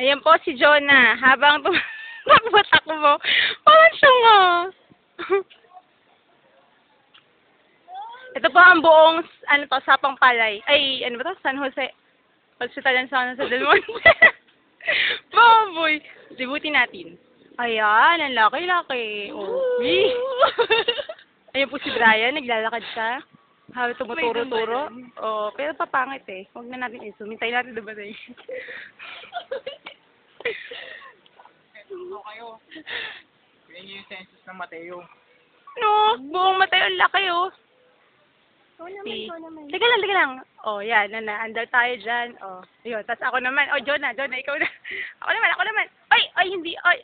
Ayan po si Jonah. Habang tumatakbo, parang siya nga. Ito po ang buong, Sapang Palay. Ay, ano ba to? San Jose. Pagsutan ng San Jose del Monte. Baboy. Libutin natin. Ayan, ang laki-laki. Oh, Ayan po si Brian, naglalakad siya. Habang tumuturo-turo. Oh, pero papangit eh. Huwag na natin i-zoom. Hintayin natin diba tayo? Kayo. Yun yung census ng Mateo. No, buong Mateo, ang laki oh. Ikaw naman. Teka lang. Oh, yan, andal tayo dyan. Oh, yun. Tapos ako naman. Oh, Jonah, ikaw na. Ako naman. Ay, hindi. Ay,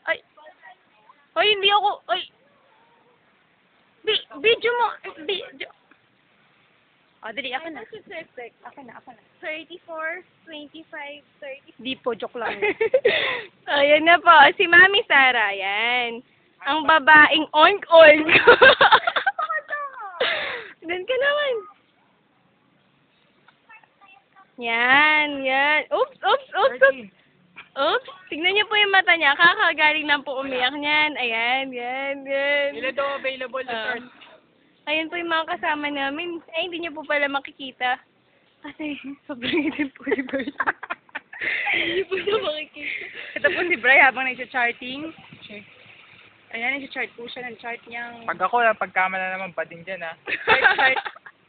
hindi ako. Ay. Video mo. Video. Oh, dali, ako na. Ako na. 34, 25, 30. Di po, joke lang. Ayan na po, si Mami Sara, yan. Ang babaeng oink-oink. Doon ka naman. Yan. Oops. Oops. Tignan niyo po yung mata niya. Kakagaling lang po umiyak niyan. Ayan. Ilan daw available na shirt? Ayan po yung mga kasama namin. Ay, hindi niyo po pala makikita. Kasi sobrang itim po si Bert. Hindi po siya makikita. Ito po si Bray habang nag-charting. Ayan, nag-chart po siya ng chart niyang... Pag ako lang, pagkamala naman, bading dyan ha. Chart.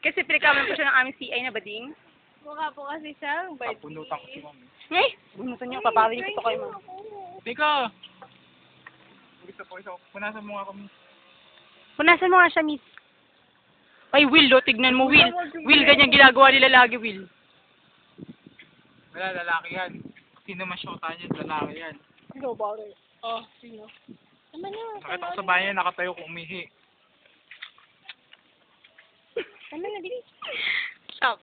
Kasi pinagkaman po siya ng aming CI na bading. Mukha po kasi siya. Papunutan ko si mami. Ngay! Bunutan niyo, papawin ko to kayo, ma'am. Teka! Gusto. Punasan mo nga kami. Punasan mo nga siya, miss. Ay, Will, tignan mo, Will. Will, ganyan ginagawa nila lagi, Will. Wala, lalaki yan. Sino masyota niyan, lalaki yan. Sino ba rin? Oh, sino? Naman na. Nakita ko sa bayan, nakatayo kung umihi. Naman na, bilis.